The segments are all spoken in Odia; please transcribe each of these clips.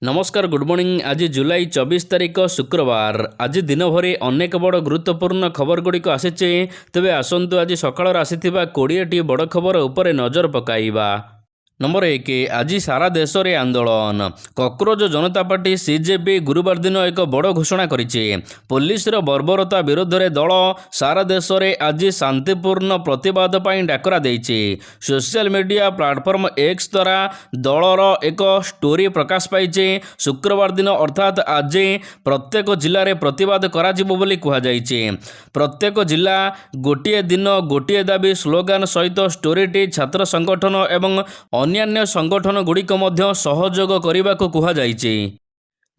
नमस्कार गुड मॉर्निंग। आज जुलाई 24 तारिख शुक्रवार। आज दिन भर अनेक बड़ गुरुत्वपूर्ण खबर गुड़िक आसीचे। तेबे आसंतु आज सकाळ आसीथिबा 20टी बड़ खबर उपरे नजर पकाइबा। नंबर 1, आज सारा देश में आंदोलन। कॉकरोच जनता पार्टी सीजेपी गुरुवार दिन एक बड़ घोषणा करिছে। पुलिस बर्बरता विरोध में दल सारा देश में आज शांतिपूर्ण प्रतिवाद पर डाकरा देइছে। सोशल मीडिया प्लेटफॉर्म एक्स द्वारा दलर एक स्टोरी प्रकाश पाइছে। शुक्रवार दिन अर्थात आज प्रत्येक जिले में प्रतिवाद कराजिबो बोली कुहाଯାଇଛି। प्रत्येक जिला गोटे दिन गोटे दाबी स्लोगान सहित स्टोरीटी छात्र संगठन एवं अन्यान्य संगठन गुड़िक मध्य सहयोग करने को कुहाଯାଇଛି।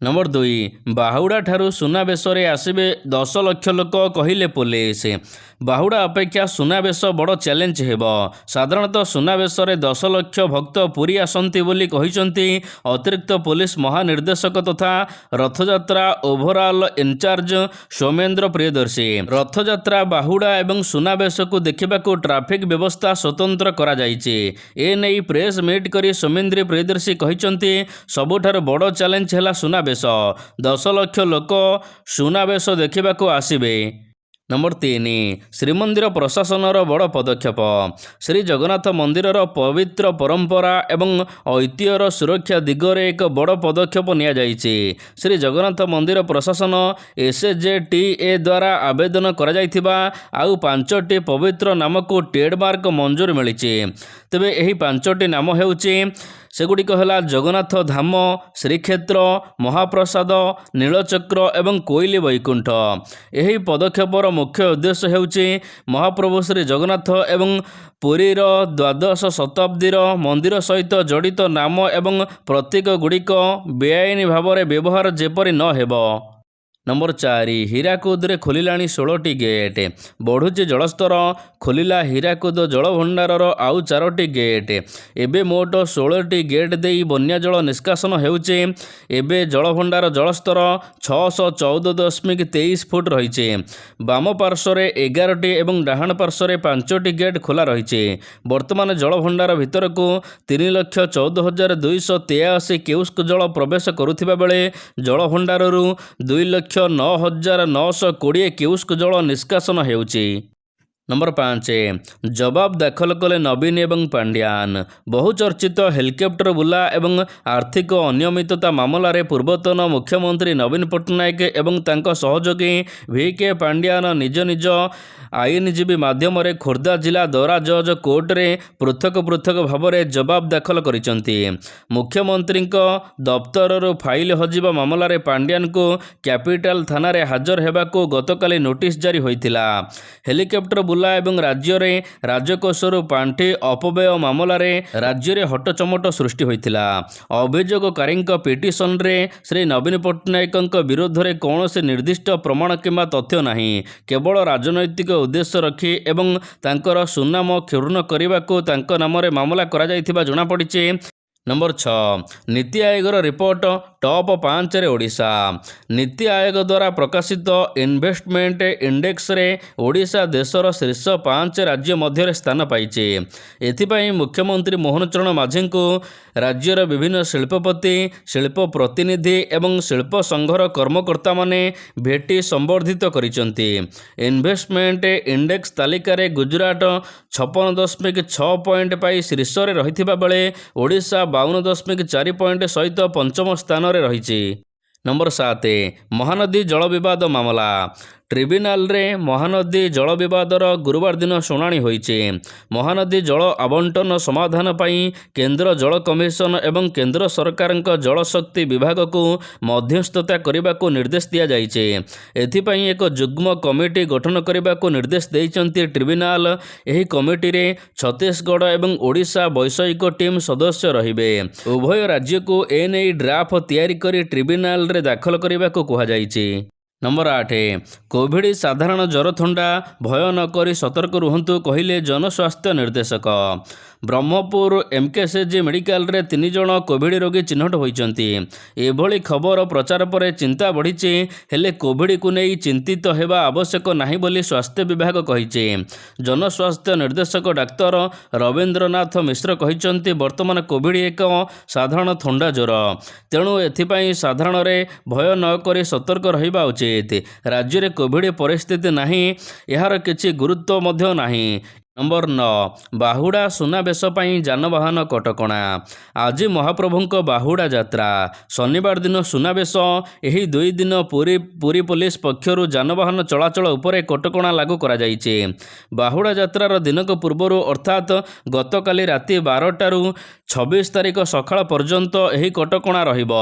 नंबर 2, बाहुड़ा ठारू सुनावेश आसबे 10 लाख लोक कहले पुलिस। बाहुड़ा अपेक्षा सुनावेश बड़ चैलेंज हेबो। साधारणतः सुनावेश 10 लाख भक्त पुरी आसंती बोली कहिसंती अतिरिक्त पुलिस महानिर्देशक तथा रथयात्रा ओवरऑल इंचार्ज सौमेन्द्र प्रियदर्शी। रथयात्रा बाहुड़ा एवं सुनावेश को देखा ट्राफिक व्यवस्था स्वतंत्र करा जाइछि। ए नै प्रेस मीट करी सौमेन्द्र प्रियदर्शी कहिसंती सबुठार बड़ चैलेंज हैला सुनावेश। 10 लाख लोक सुनावेश देखा आसबे। नंबर 3, श्रीमंदिर प्रशासनर बड़ पदक्षेप। श्री जगन्नाथ मंदिरर पवित्र परंपरा एवं ऐतिह्यर सुरक्षा दिगरे एक बड़ पदक्षेप निया जाइछि। श्री जगन्नाथ मंदिर प्रशासन एसजेटीए द्वारा आवेदन करा जाइथिबा आउ 5टी पवित्र नाम को ट्रेडमार्क मंजूर मिलिछि। तेबे एही 5टी नाम हेउछि सेगुड़िक है जगन्नाथ धाम, श्रीक्षेत्र, महाप्रसाद, नीलचक्र एवं कोइली वैकुंठ। यही पदक्षेपर मुख्य उद्देश्य हेउछि महाप्रभु श्री जगन्नाथ एवं पुरीर द्वादश शताब्दीर मंदिर सहित जड़ित नाम एवं प्रतीक गुड़िक बेआईन भाव में व्यवहार जेपरी न हेबो। नंबर 4, हीराकुद रे खोलिलाणी 16टी गेट। बढ़ुची जलस्तर, खोलिला हीराकुद जलभंडारर आउ 4टी गेट। एबे मोट 16टी गेट देई बन्या जल निष्कासन हेउचे। एबे जलभंडार जलस्तर 614.23 फुट रहिছে। बाम पार्श्व रे 11टी एवं डाहाण पार्श्व रे 5टी गेट खोला रहिছে। वर्तमान जलभंडार भितर को 3,14,283 क्यूसेक जल प्रवेश करुथिबा बेले जलभंडाररू 2,09,920 क्यूसेक जल निष्कासन हेउछि। नंबर 5, जवाब दाखल कले नवीन एवं पांड्यान। बहुचर्चित हेलिकॉप्टर बुला एवं आर्थिक अनियमितता मामलें पूर्वतन मुख्यमंत्री नवीन पट्टनायक एवं तांको सहयोगी VK पांड्यान निज निज आईनजीवी माध्यम खोर्धा जिला दौरा जज कोर्ट रे पृथक पृथक भाव में जवाब दाखल करिसंती। मुख्यमंत्री दफ्तर फाइल हजिबा मामलें पांड्यान को कैपिटल थाना रे हाजर हेबाको गतकाली नोटिस जारी होइतिला। हेलिकॉप्टर बुला एवं राज्य रे राजकोषर पांठी अपव्यय मामलें राज्य रे हटचमट सृष्टि होइतिला। अभियोगकारी पिटिशन रे श्री नवीन पट्टनायक विरोध में कौनसी निर्दिष्ट प्रमाण किंबा तथ्य नहीं, केवल राजनैतिक उद्देश्य रखी एवं तांकर सुनाम क्षुण्ण करने को तांको नाम रे मामला करा जाइथिबा जଣା पड़िছে। नंबर 6, नीति आयोगर रिपोर्ट टॉप 5 रे ओडिशा। नीति आयोग द्वारा प्रकाशित इन्वेस्टमेंट इंडेक्स रे ओडिशा देशर शीर्ष 5 राज्य मध्य स्थान पाइছে। एथिपाई मुख्यमंत्री मोहन चरण माझी को राज्यर विभिन्न शिल्पपति, शिल्प प्रतिनिधि एवं शिल्प संघर कर्मकर्ता माने भेटी संबर्धित करिसंती। इन्वेस्टमेंट इंडेक्स तालिका रे गुजरात 56.6 पॉइंट पाई शीर्ष रे रहिथिबा बेले ओडिशा 52.4 पॉइंट सहित पंचम स्थान रे रहिछि। नंबर 7, महानदी जल विवाद मामला। ट्रिब्यूनाल रे महानदी जल विवादर गुरुवार दिन शुणाणी होइছে। महानदी जल आवंटन समाधान पाई केंद्र जल कमिशन एवं केंद्र सरकार जल शक्ति विभाग को मध्यस्थता करने को निर्देश दिया जाइছে। एथिपाई एक जुग्म कमिटी गठन करने को निर्देश देइचंती ट्रिब्यूनाल। एही कमिटी रे छत्तीसगढ़ एवं ओडिशा वैषयिक टीम सदस्य रहिबे। उभय राज्य को एनई ड्राफ्ट तैयारी करी ट्रिब्यूनाल रे दाखल करने को कहा जाइছে। नंबर 8, कोविड साधारण जर थंडा भय न करी सतर्क रुहंतु कहले जनस्वास्थ्य निर्देशक। ବ୍ରହ୍ମପୁର ଏମ୍କେସିଜି ମେଡିକାଲରେ 3 ଜଣ କୋଭିଡ୍ ରୋଗୀ ଚିହ୍ନଟ ହୋଇଛନ୍ତି। ଏଭଳି ଖବର ପ୍ରଚାର ପରେ ଚିନ୍ତା ବଢ଼ିଛି, ହେଲେ କୋଭିଡ୍କୁ ନେଇ ଚିନ୍ତିତ ହେବା ଆବଶ୍ୟକ ନାହିଁ ବୋଲି ସ୍ୱାସ୍ଥ୍ୟ ବିଭାଗ କହିଛି। ଜନସ୍ୱାସ୍ଥ୍ୟ ନିର୍ଦ୍ଦେଶକ ଡାକ୍ତର ରବୀନ୍ଦ୍ରନାଥ ମିଶ୍ର କହିଛନ୍ତି, ବର୍ତ୍ତମାନ କୋଭିଡ୍ ଏକ ସାଧାରଣ ଥଣ୍ଡା ଜ୍ୱର, ତେଣୁ ଏଥିପାଇଁ ସାଧାରଣରେ ଭୟ ନ କରି ସତର୍କ ରହିବା ଉଚିତ। ରାଜ୍ୟରେ କୋଭିଡ୍ ପରିସ୍ଥିତି ନାହିଁ, ଏହାର କିଛି ଗୁରୁତ୍ୱ ମଧ୍ୟ ନାହିଁ। ନମ୍ବର 9, ବାହୁଡ଼ା ସୁନାବେଶ ପାଇଁ ଯାନବାହନ କଟକଣା। ଆଜି ମହାପ୍ରଭୁଙ୍କ ବାହୁଡ଼ା ଯାତ୍ରା। ଶନିବାର ଦିନ ସୁନାବେଶ। ଏହି 2 ଦିନ ପୁରୀ ପୋଲିସ ପକ୍ଷରୁ ଯାନବାହନ ଚଳାଚଳ ଉପରେ କଟକଣା ଲାଗୁ କରାଯାଇଛି। ବାହୁଡ଼ା ଯାତ୍ରାର ଦିନକ ପୂର୍ବରୁ ଅର୍ଥାତ୍ ଗତକାଲି ରାତି 12ଟାରୁ 26 ତାରିଖ ସକାଳ ପର୍ଯ୍ୟନ୍ତ ଏହି କଟକଣା ରହିବ।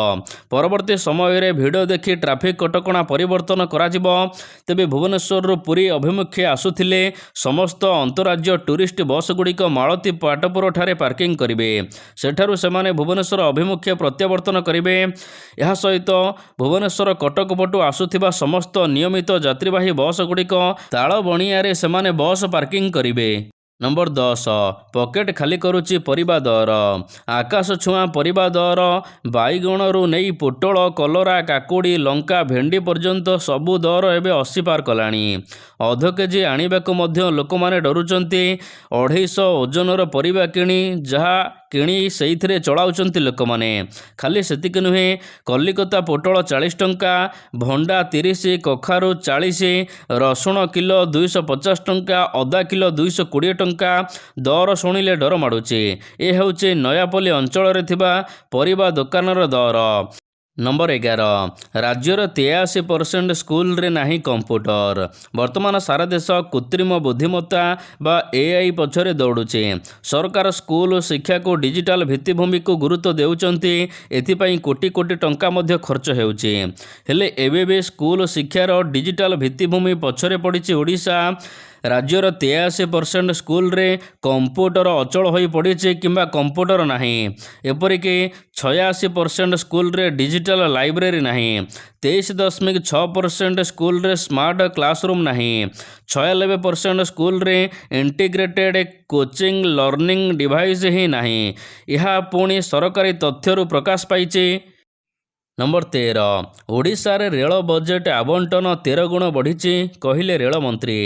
ପରବର୍ତ୍ତୀ ସମୟରେ ଭିଡ଼ିଓ ଦେଖି ଟ୍ରାଫିକ୍ କଟକଣା ପରିବର୍ତ୍ତନ କରାଯିବ। ତେବେ ଭୁବନେଶ୍ୱରରୁ ପୁରୀ ଅଭିମୁଖେ ଆସୁଥିଲେ ସମସ୍ତ ଅନ୍ତରାଜ୍ୟ ଟୁରିଷ୍ଟ ବସ୍ଗୁଡ଼ିକ ମାଳତୀ ପାଟପୁରଠାରେ ପାର୍କିଂ କରିବେ। ସେଠାରୁ ସେମାନେ ଭୁବନେଶ୍ୱର ଅଭିମୁଖେ ପ୍ରତ୍ୟାବର୍ତ୍ତନ କରିବେ। ଏହା ସହିତ ଭୁବନେଶ୍ୱର କଟକ ପଟୁ ଆସୁଥିବା ସମସ୍ତ ନିୟମିତ ଯାତ୍ରୀବାହୀ ବସ୍ଗୁଡ଼ିକ ତାଳବଣିଆରେ ସେମାନେ ବସ୍ ପାର୍କିଂ କରିବେ। ନମ୍ବର 10, ପକେଟ୍ ଖାଲି କରୁଛି ପରିବା ଦର। ଆକାଶ ଛୁଆଁ ପରିବା ଦର। ବାଇଗଣରୁ ନେଇ ପୋଟଳ, କଲରା, କାକୁଡ଼ି, ଲଙ୍କା, ଭେଣ୍ଡି ପର୍ଯ୍ୟନ୍ତ ସବୁ ଦର ଏବେ 80 ପାର କଲାଣି। ଅଧ କେଜି ଆଣିବାକୁ ମଧ୍ୟ ଲୋକମାନେ ଡରୁଛନ୍ତି। 250 ଓଜନର ପରିବା ଯାହା କିଣି ସେଇଥିରେ ଚଳାଉଛନ୍ତି ଲୋକମାନେ। ଖାଲି ସେତିକି ନୁହେଁ, କଲିକତା ପୋଟଳ 40 ଟଙ୍କା, ଭଣ୍ଡା 30, କଖାରୁ 40, ରସୁଣ କିଲୋ 250 ଟଙ୍କା, ଅଦା କିଲୋ 220 ଟଙ୍କା। ଦର ଶୁଣିଲେ ଡର ମାଡ଼ୁଛି। ଏ ହେଉଛି ନୟାପଲ୍ଲୀ ଅଞ୍ଚଳରେ ଥିବା ପରିବା ଦୋକାନର ଦର। ନମ୍ବର 11, ରାଜ୍ୟର 83% ସ୍କୁଲରେ ନାହିଁ କମ୍ପ୍ୟୁଟର। ବର୍ତ୍ତମାନ ସାରା ଦେଶ କୃତ୍ରିମ ବୁଦ୍ଧିମତ୍ତା ବା AI ପଛରେ ଦୌଡ଼ୁଛି। ସରକାର ସ୍କୁଲ ଶିକ୍ଷାକୁ ଡିଜିଟାଲ ଭିତ୍ତିଭୂମିକୁ ଗୁରୁତ୍ୱ ଦେଉଛନ୍ତି। ଏଥିପାଇଁ କୋଟି କୋଟି ଟଙ୍କା ମଧ୍ୟ ଖର୍ଚ୍ଚ ହେଉଛି। ହେଲେ ଏବେ ବି ସ୍କୁଲ ଶିକ୍ଷାର ଡିଜିଟାଲ ଭିତ୍ତିଭୂମି ପଛରେ ପଡ଼ିଛି ଓଡ଼ିଶା। ରାଜ୍ୟର 83% ସ୍କୁଲରେ କମ୍ପ୍ୟୁଟର ଅଚଳ ହୋଇ ପଡ଼ିଛି କିମ୍ବା କମ୍ପ୍ୟୁଟର ନାହିଁ। ଏପରିକି 86% ସ୍କୁଲରେ ଡିଜିଟାଲ ଲାଇବ୍ରେରୀ ନାହିଁ। 23.6% ସ୍କୁଲରେ ସ୍ମାର୍ଟ କ୍ଲାସରୁମ୍ ନାହିଁ। 96% ସ୍କୁଲରେ ଇଣ୍ଟିଗ୍ରେଟେଡ୍ କୋଚିଂ ଲର୍ଣ୍ଣିଂ ଡିଭାଇସ୍ ହିଁ ନାହିଁ। ଏହା ପୁଣି ସରକାରୀ ତଥ୍ୟରୁ ପ୍ରକାଶ ପାଇଛି। ନମ୍ବର 13, ଓଡ଼ିଶାରେ ରେଳ ବଜେଟ୍ ଆବଣ୍ଟନ 13 ଗୁଣ ବଢ଼ିଛି କହିଲେ ରେଳମନ୍ତ୍ରୀ।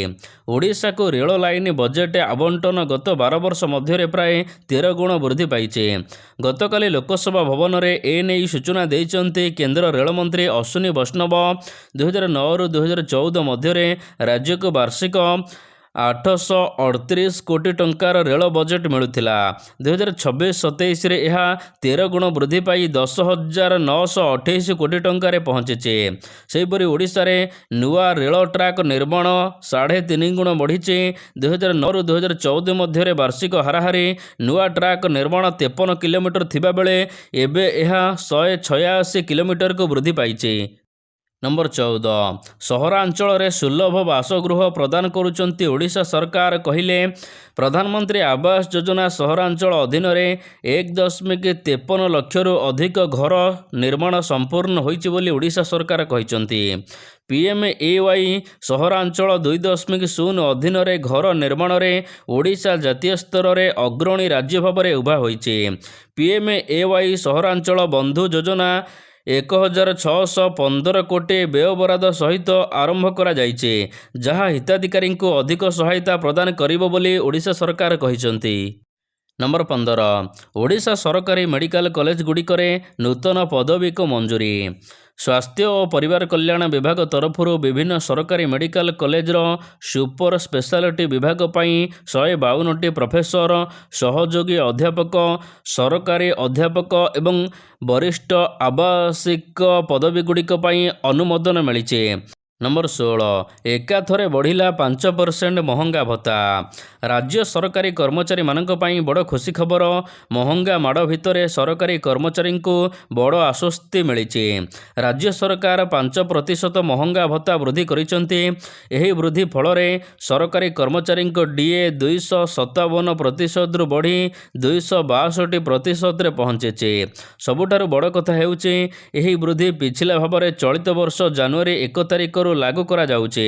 ଓଡ଼ିଶାକୁ ରେଳ ଲାଇନ୍ ବଜେଟ୍ ଆବଣ୍ଟନ ଗତ 12 ବର୍ଷ ମଧ୍ୟରେ ପ୍ରାୟ 13 ଗୁଣ ବୃଦ୍ଧି ପାଇଛି। ଗତକାଲି ଲୋକସଭା ଭବନରେ ଏନେଇ ସୂଚନା ଦେଇଛନ୍ତି କେନ୍ଦ୍ର ରେଳମନ୍ତ୍ରୀ ଅଶ୍ୱିନୀ ବୈଷ୍ଣବ। 2009ରୁ 2014 ମଧ୍ୟରେ ରାଜ୍ୟକୁ ବାର୍ଷିକ 838 କୋଟି ଟଙ୍କାର ରେଳ ବଜେଟ୍ ମିଳୁଥିଲା। 2026-27ରେ ଏହା 13 ଗୁଣ ବୃଦ୍ଧି ପାଇ 10,928 କୋଟି ଟଙ୍କାରେ ପହଞ୍ଚିଛି। ସେହିପରି ଓଡ଼ିଶାରେ ନୂଆ ରେଳ ଟ୍ରାକ୍ ନିର୍ମାଣ 3.5 ଗୁଣ ବଢ଼ିଛି। 2009ରୁ 2014 ମଧ୍ୟରେ ବାର୍ଷିକ ହାରାହାରି ନୂଆ ଟ୍ରାକ୍ ନିର୍ମାଣ 53 କିଲୋମିଟର ଥିବାବେଳେ ଏବେ ଏହା 186 କିଲୋମିଟରକୁ ବୃଦ୍ଧି ପାଇଛି। ନମ୍ବର 14, ସହରାଞ୍ଚଳରେ ସୁଲଭ ବାସଗୃହ ପ୍ରଦାନ କରୁଛନ୍ତି ଓଡ଼ିଶା ସରକାର କହିଲେ ପ୍ରଧାନମନ୍ତ୍ରୀ ଆବାସ ଯୋଜନା ସହରାଞ୍ଚଳ ଅଧୀନରେ 1.53 ଲକ୍ଷରୁ ଅଧିକ ଘର ନିର୍ମାଣ ସମ୍ପୂର୍ଣ୍ଣ ହୋଇଛି ବୋଲି ଓଡ଼ିଶା ସରକାର କହିଛନ୍ତି। PMAY ସହରାଞ୍ଚଳ 2.0 ଅଧୀନରେ ଘର ନିର୍ମାଣରେ ଓଡ଼ିଶା ଜାତୀୟ ସ୍ତରରେ ଅଗ୍ରଣୀ ରାଜ୍ୟ ଭାବରେ ଉଭା ହୋଇଛି। PMAY ସହରାଞ୍ଚଳ ବନ୍ଧୁ ଯୋଜନା 1,615 କୋଟି ବ୍ୟୟବରାଦ ସହିତ ଆରମ୍ଭ କରାଯାଇଛି, ଯାହା ହିତାଧିକାରୀଙ୍କୁ ଅଧିକ ସହାୟତା ପ୍ରଦାନ କରିବ ବୋଲି ଓଡ଼ିଶା ସରକାର କହିଛନ୍ତି। ନମ୍ବର 15, ଓଡ଼ିଶା ସରକାରୀ ମେଡିକାଲ କଲେଜଗୁଡ଼ିକରେ ନୂତନ ପଦବୀକୁ ମଞ୍ଜୁରୀ। ସ୍ୱାସ୍ଥ୍ୟ ଓ ପରିବାର କଲ୍ୟାଣ ବିଭାଗ ତରଫରୁ ବିଭିନ୍ନ ସରକାରୀ ମେଡିକାଲ କଲେଜର ସୁପର ସ୍ପେଶାଲିଟି ବିଭାଗ ପାଇଁ 152ଟି ପ୍ରଫେସର, ସହଯୋଗୀ ଅଧ୍ୟାପକ, ସରକାରୀ ଅଧ୍ୟାପକ ଏବଂ ବରିଷ୍ଠ ଆବାସିକ ପଦବୀଗୁଡ଼ିକ ପାଇଁ ଅନୁମୋଦନ ମିଳିଛି। ନମ୍ବର 16, ଏକାଥରେ ବଢ଼ିଲା 5% ମହଙ୍ଗା ଭତ୍ତା। ରାଜ୍ୟ ସରକାରୀ କର୍ମଚାରୀମାନଙ୍କ ପାଇଁ ବଡ଼ ଖୁସି ଖବର। ମହଙ୍ଗା ମାଡ଼ ଭିତରେ ସରକାରୀ କର୍ମଚାରୀଙ୍କୁ ବଡ଼ ଆଶ୍ୱସ୍ତି ମିଳିଛି। ରାଜ୍ୟ ସରକାର 5% ମହଙ୍ଗା ଭତ୍ତା ବୃଦ୍ଧି କରିଛନ୍ତି। ଏହି ବୃଦ୍ଧି ଫଳରେ ସରକାରୀ କର୍ମଚାରୀଙ୍କ DA 257%ରୁ ବଢ଼ି 262%ରେ ପହଞ୍ଚିଛି। ସବୁଠାରୁ ବଡ଼ କଥା ହେଉଛି ଏହି ବୃଦ୍ଧି ପିଛିଲା ଭାବରେ ଚଳିତ ବର୍ଷ ଜାନୁଆରୀ 1 ତାରିଖରୁ ପକ୍ଷରୁ ଲାଗୁ କରାଯାଉଛି।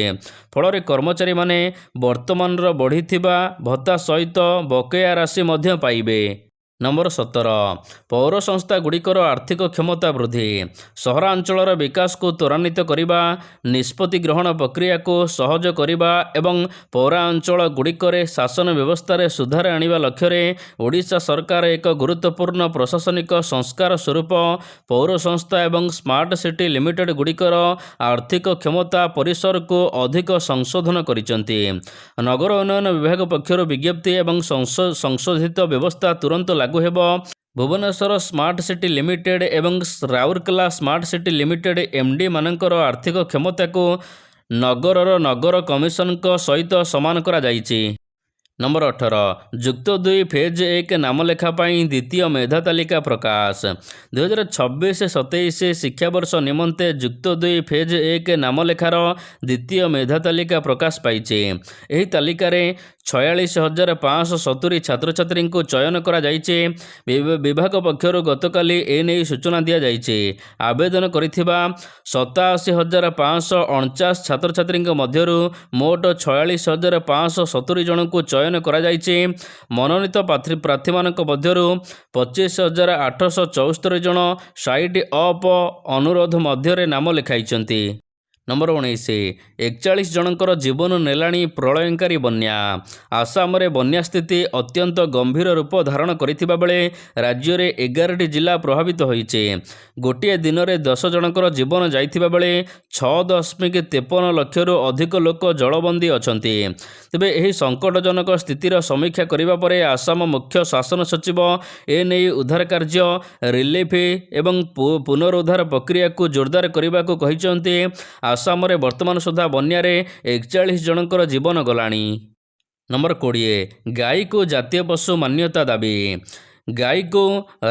ଫଳରେ କର୍ମଚାରୀମାନେ ବର୍ତ୍ତମାନର ବଢ଼ିଥିବା ଭତ୍ତା ସହିତ ବକେୟା ରାଶି ମଧ୍ୟ ପାଇବେ। ନମ୍ବର 17 ପୌର ସଂସ୍ଥାଗୁଡ଼ିକର ଆର୍ଥିକ କ୍ଷମତା ବୃଦ୍ଧି। ସହରାଞ୍ଚଳର ବିକାଶକୁ ତ୍ୱରାନ୍ୱିତ କରିବା, ନିଷ୍ପତ୍ତି ଗ୍ରହଣ ପ୍ରକ୍ରିୟାକୁ ସହଜ କରିବା ଏବଂ ପୌରାଞ୍ଚଳଗୁଡ଼ିକରେ ଶାସନ ବ୍ୟବସ୍ଥାରେ ସୁଧାର ଆଣିବା ଲକ୍ଷ୍ୟରେ ଓଡ଼ିଶା ସରକାର ଏକ ଗୁରୁତ୍ୱପୂର୍ଣ୍ଣ ପ୍ରଶାସନିକ ସଂସ୍କାର ସ୍ୱରୂପ ପୌର ସଂସ୍ଥା ଏବଂ ସ୍ମାର୍ଟ ସିଟି ଲିମିଟେଡ୍ ଗୁଡ଼ିକର ଆର୍ଥିକ କ୍ଷମତା ପରିସରକୁ ଅଧିକ ସଂଶୋଧନ କରିଛନ୍ତି। ନଗର ଉନ୍ନୟନ ବିଭାଗ ପକ୍ଷରୁ ବିଜ୍ଞପ୍ତି ଏବଂ ସଂଶୋଧିତ ବ୍ୟବସ୍ଥା ତୁରନ୍ତ ଲାଗୁ ହେବ। ଭୁବନେଶ୍ୱର ସ୍ମାର୍ଟ ସିଟି ଲିମିଟେଡ୍ ଏବଂ Rourkela smart city limited MD ମାନଙ୍କର ଆର୍ଥିକ କ୍ଷମତାକୁ ନଗରର ନଗର କମିଶନଙ୍କ ସହିତ ସମାନ କରାଯାଇଛି। ନମ୍ବର 18 ଯୁକ୍ତ 2 ଫେଜ୍ 1 ନାମଲେଖା ପାଇଁ ଦ୍ୱିତୀୟ ମେଧା ତାଲିକା ପ୍ରକାଶ। 2026-27 ଶିକ୍ଷାବର୍ଷ ନିମନ୍ତେ ଯୁକ୍ତ 2 ଫେଜ୍ 1 ନାମଲେଖାର ଦ୍ୱିତୀୟ ମେଧା ତାଲିକା ପ୍ରକାଶ ପାଇଛି। ଏହି ତାଲିକାରେ 46,570 ଛାତ୍ରଛାତ୍ରୀଙ୍କୁ ଚୟନ କରାଯାଇଛି। ବିଭାଗ ପକ୍ଷରୁ ଗତକାଲି ଏନେଇ ସୂଚନା ଦିଆଯାଇଛି। ଆବେଦନ କରିଥିବା 87,549 ଛାତ୍ରଛାତ୍ରୀଙ୍କ ମଧ୍ୟରୁ ମୋଟ 46,570 ଜଣଙ୍କୁ ଚୟନ କରାଯାଇଛି। ମନୋନୀତ ପ୍ରାର୍ଥୀମାନଙ୍କ ମଧ୍ୟରୁ 25,874 ଜଣ ସାଇଟ୍ ଅପ୍ ଅନୁରୋଧ ମଧ୍ୟରେ ନାମ ଲେଖାଇଛନ୍ତି। ନମ୍ବର 19 41 ଜଣଙ୍କର ଜୀବନ ନେଲାଣି ପ୍ରଳୟଙ୍କାରୀ ବନ୍ୟା। ଆସାମରେ ବନ୍ୟା ସ୍ଥିତି ଅତ୍ୟନ୍ତ ଗମ୍ଭୀର ରୂପ ଧାରଣ କରିଥିବା ବେଳେ ରାଜ୍ୟରେ 11ଟି ଜିଲ୍ଲା ପ୍ରଭାବିତ ହୋଇଛି। ଗୋଟିଏ ଦିନରେ 10 ଜଣଙ୍କର ଜୀବନ ଯାଇଥିବା ବେଳେ 6.53 ଲକ୍ଷରୁ ଅଧିକ ଲୋକ ଜଳବନ୍ଦୀ ଅଛନ୍ତି। ତେବେ ଏହି ସଙ୍କଟଜନକ ସ୍ଥିତିର ସମୀକ୍ଷା କରିବା ପରେ ଆସାମ ମୁଖ୍ୟ ଶାସନ ସଚିବ ଏନେଇ ଉଦ୍ଧାର କାର୍ଯ୍ୟ, ରିଲିଫ୍ ଏବଂ ପୁନରୁଦ୍ଧାର ପ୍ରକ୍ରିୟାକୁ ଜୋରଦାର କରିବାକୁ କହିଛନ୍ତି। ଆସାମରେ ବର୍ତ୍ତମାନ ସୁଦ୍ଧା ବନ୍ୟାରେ 41 ଜଣଙ୍କର ଜୀବନ ଗଲାଣି। ନମ୍ବର 20 ଗାଈକୁ ଜାତୀୟ ପଶୁ ମାନ୍ୟତା ଦାବି। ଗାଈକୁ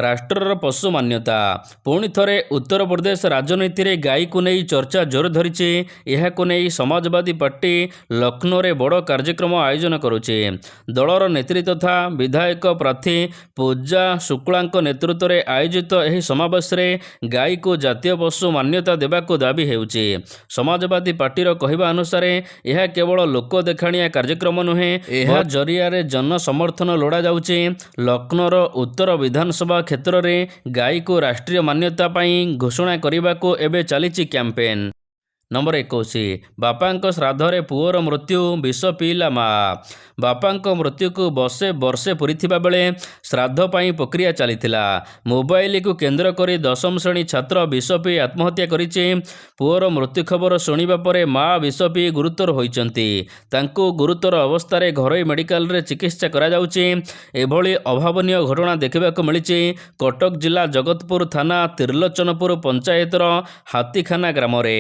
ରାଷ୍ଟ୍ରର ପଶୁ ମାନ୍ୟତା। ପୁଣି ଥରେ ଉତ୍ତରପ୍ରଦେଶ ରାଜନୀତିରେ ଗାଈକୁ ନେଇ ଚର୍ଚ୍ଚା ଜୋର ଧରିଛି। ଏହାକୁ ନେଇ ସମାଜବାଦୀ ପାର୍ଟି ଲକ୍ଷ୍ନୌରେ ବଡ଼ କାର୍ଯ୍ୟକ୍ରମ ଆୟୋଜନ କରୁଛି। ଦଳର ନେତ୍ରୀ ତଥା ବିଧାୟକ ପ୍ରାର୍ଥୀ ପୂଜା ଶୁକ୍ଳାଙ୍କ ନେତୃତ୍ୱରେ ଆୟୋଜିତ ଏହି ସମାବେଶରେ ଗାଈକୁ ଜାତୀୟ ପଶୁ ମାନ୍ୟତା ଦେବାକୁ ଦାବି ହେଉଛି। ସମାଜବାଦୀ ପାର୍ଟିର କହିବା ଅନୁସାରେ ଏହା କେବଳ ଲୋକ ଦେଖାଣିଆ କାର୍ଯ୍ୟକ୍ରମ ନୁହେଁ, ଏହା ଜରିଆରେ ଜନ ସମର୍ଥନ ଲୋଡ଼ାଯାଉଛି। ଲକ୍ଷ୍ନୌର ଉତ୍ତର ବିଧାନସଭା କ୍ଷେତ୍ରରେ ଗାଈକୁ ରାଷ୍ଟ୍ରୀୟ ମାନ୍ୟତା ପାଇଁ ଘୋଷଣା କରିବାକୁ ଏବେ ଚାଲିଛି କ୍ୟାମ୍ପେନ୍। ନମ୍ବର 21 ବାପାଙ୍କ ଶ୍ରାଦ୍ଧରେ ପୁଅର ମୃତ୍ୟୁ, ବିଷ ପିଇଲା ମା। ବାପାଙ୍କ ମୃତ୍ୟୁକୁ ବର୍ଷେ ପୂରିଥିବା ବେଳେ ଶ୍ରାଦ୍ଧ ପାଇଁ ପ୍ରକ୍ରିୟା ଚାଲିଥିଲା। ମୋବାଇଲକୁ କେନ୍ଦ୍ର କରି 10ମ ଶ୍ରେଣୀ ଛାତ୍ର ବିଷ ପିଇ ଆତ୍ମହତ୍ୟା କରିଛି। ପୁଅର ମୃତ୍ୟୁ ଖବର ଶୁଣିବା ପରେ ମା ବିଷ ପିଇ ଗୁରୁତର ହୋଇଛନ୍ତି। ତାଙ୍କୁ ଗୁରୁତର ଅବସ୍ଥାରେ ଘରୋଇ ମେଡିକାଲରେ ଚିକିତ୍ସା କରାଯାଉଛି। ଏଭଳି ଅଭାବନୀୟ ଘଟଣା ଦେଖିବାକୁ ମିଳିଛି କଟକ ଜିଲ୍ଲା ଜଗତପୁର ଥାନା ତ୍ରିଲୋଚନପୁର ପଞ୍ଚାୟତର ହାତୀଖାନା ଗ୍ରାମରେ।